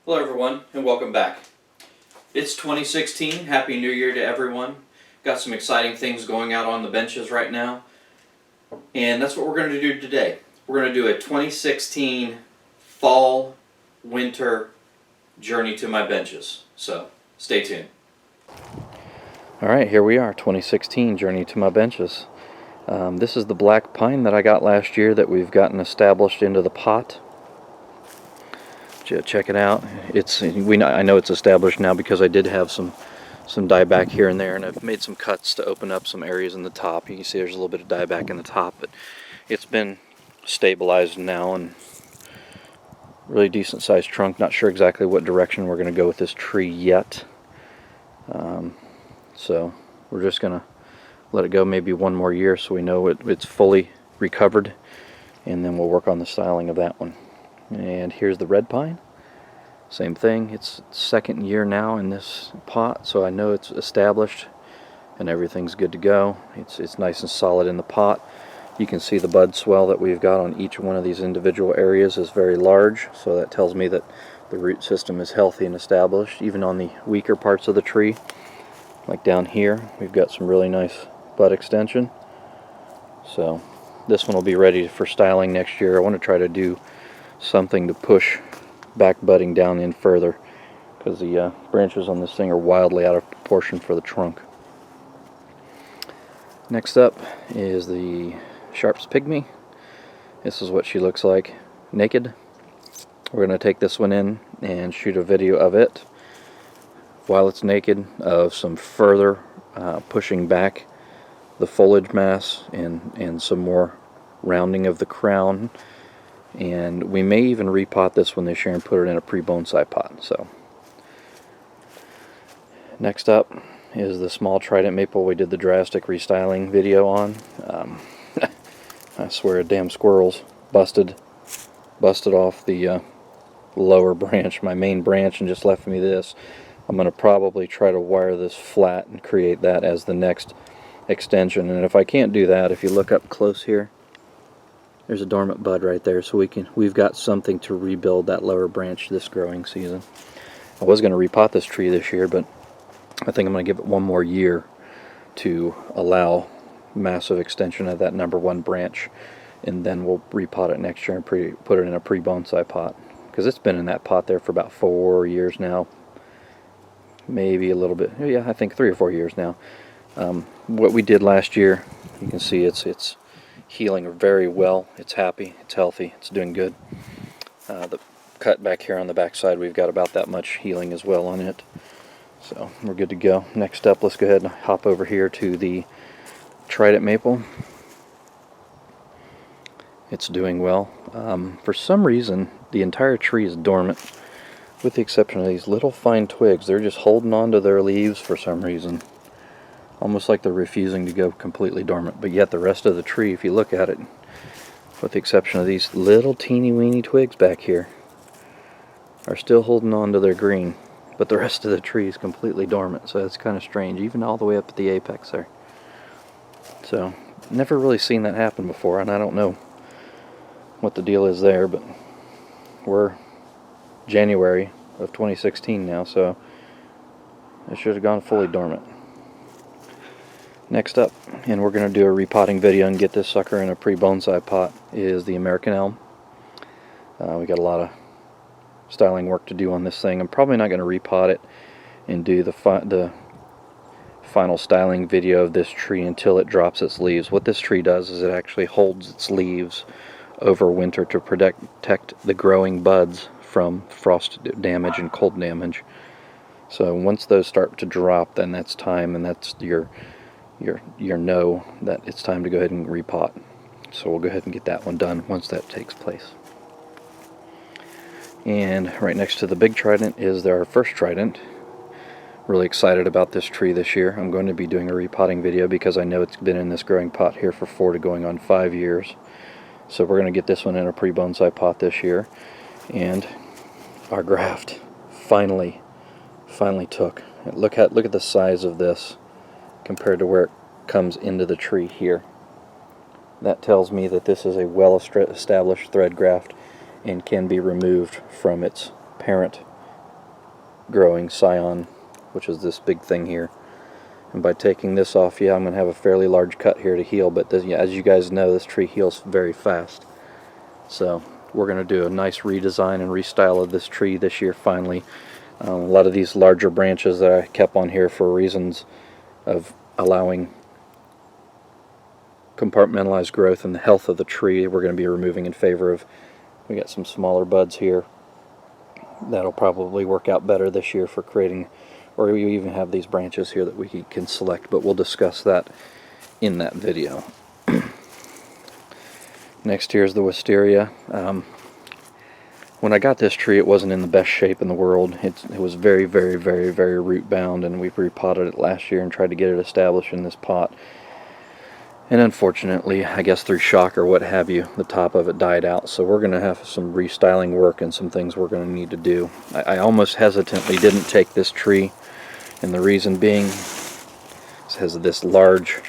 Hello everyone and welcome back. It's 2016. Happy New Year to everyone. Got some exciting things going out on the benches right now. And that's what we're going to do today. We're going to do a 2016 fall winter journey to my benches. So stay tuned. Alright, here we are, 2016 journey to my benches. This is the black pine that I got last year that we've gotten established into the pot. Check it out. I know it's established now because I did have some dieback here and there, and I've made some cuts to open up some areas in the top. You can see there's a little bit of dieback in the top, but it's been stabilized now and really decent sized trunk. Not sure exactly what direction we're going to go with this tree yet. So we're just going to let it go maybe one more year so we know it's fully recovered, and then we'll work on the styling of that one. And here's the red pine. Same thing. It's second year now in this pot, so I know it's established and everything's good to go. It's nice and solid in the pot. You can see the bud swell that we've got on each one of these individual areas is very large, so that tells me that the root system is healthy and established. Even on the weaker parts of the tree, like down here, we've got some really nice bud extension. So this one will be ready for styling next year. I want to try to do something to push back budding down in further, because the branches on this thing are wildly out of proportion for the trunk. Next up is the Sharp's Pygmy. This is what she looks like naked. We're going to take this one in and shoot a video of it while it's naked, of some further pushing back the foliage mass and some more rounding of the crown. And we may even repot this one this year and put it in a pre-bonsai pot. So next up is the small trident maple we did the drastic restyling video on. I swear, damn squirrels busted off the lower branch, my main branch, and just left me this. I'm going to probably try to wire this flat and create that as the next extension. And if I can't do that, if you look up close here, there's a dormant bud right there, so we've got something to rebuild that lower branch this growing season. I was going to repot this tree this year, but I think I'm going to give it one more year to allow massive extension of that number one branch, and then we'll repot it next year and put it in a pre-bonsai pot, because it's been in that pot there for about 4 years now, maybe a little bit. Yeah, I think 3 or 4 years now. What we did last year, you can see it's healing very well. It's happy, it's healthy, it's doing good. The cut back here on the back side, we've got about that much healing as well on it, so we're good to go. Next up, let's go ahead and hop over here to the trident maple. It's doing well. For some reason the entire tree is dormant, with the exception of these little fine twigs. They're just holding on to their leaves for some reason, almost like they're refusing to go completely dormant. But yet the rest of the tree, if you look at it, with the exception of these little teeny weeny twigs back here, are still holding on to their green, but the rest of the tree is completely dormant. So that's kind of strange, even all the way up at the apex there. So never really seen that happen before, and I don't know what the deal is there, but we're January of 2016 now, so it should have gone fully dormant. Next up, and we're going to do a repotting video and get this sucker in a pre-bonsai pot, is the American elm. We got a lot of styling work to do on this thing. I'm probably not going to repot it and do the final styling video of this tree until it drops its leaves. What this tree does is it actually holds its leaves over winter to protect the growing buds from frost damage and cold damage. So once those start to drop, then that's time, and that's your know that it's time to go ahead and repot. So we'll go ahead and get that one done once that takes place. And right next to the big trident is our first trident. Really excited about this tree this year. I'm going to be doing a repotting video because I know it's been in this growing pot here for 4 to going on 5 years. So we're going to get this one in a pre-bonsai pot this year. And our graft finally took. Look at the size of this compared to where it comes into the tree here. That tells me that this is a well-established thread graft and can be removed from its parent growing scion, which is this big thing here. And by taking this off, yeah, I'm going to have a fairly large cut here to heal, but this, yeah, as you guys know, this tree heals very fast. So we're going to do a nice redesign and restyle of this tree this year finally. A lot of these larger branches that I kept on here for reasons of allowing compartmentalized growth and the health of the tree, we're going to be removing in favor of, we got some smaller buds here. That'll probably work out better this year for creating, or we even have these branches here that we can select, but we'll discuss that in that video. Next here is the wisteria. When I got this tree, it wasn't in the best shape in the world. It was very, very, very, very root bound, and we repotted it last year and tried to get it established in this pot. And unfortunately, I guess through shock or what have you, the top of it died out. So we're going to have some restyling work and some things we're going to need to do. I almost hesitantly didn't take this tree, and the reason being, it has this large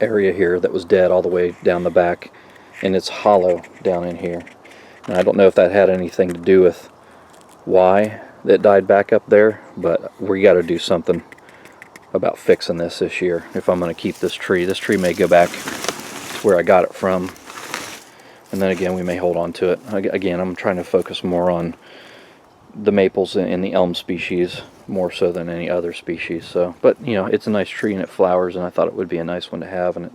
area here that was dead all the way down the back, and it's hollow down in here. And I don't know if that had anything to do with why it died back up there, but we got to do something about fixing this year if I'm going to keep this tree. This tree may go back to where I got it from, and then again we may hold on to it. Again, I'm trying to focus more on the maples in the elm species more so than any other species. So, but you know, it's a nice tree and it flowers, and I thought it would be a nice one to have, and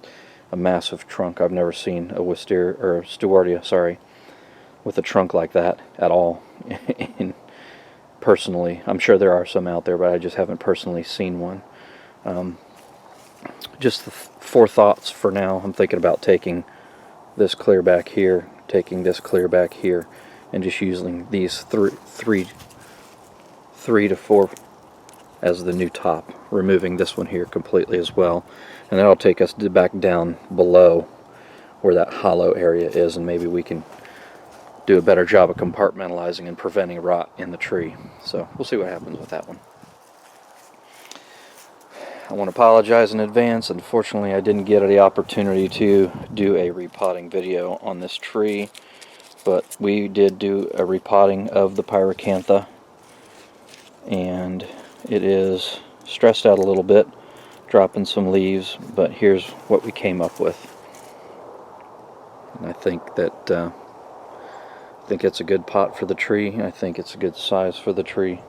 a massive trunk. I've never seen a wisteria or a stewartia, sorry, with a trunk like that at all. Personally, I'm sure there are some out there, but I just haven't personally seen one. Just the four thoughts for now. I'm thinking about taking this clear back here, taking this clear back here, and just using these three to four as the new top, removing this one here completely as well, and that'll take us back down below where that hollow area is, and maybe we can do a better job of compartmentalizing and preventing rot in the tree. So we'll see what happens with that one. I want to apologize in advance. Unfortunately, I didn't get the opportunity to do a repotting video on this tree, but we did do a repotting of the pyracantha, and it is stressed out a little bit, dropping some leaves, but here's what we came up with. And I think that I think it's a good pot for the tree. I think it's a good size for the tree.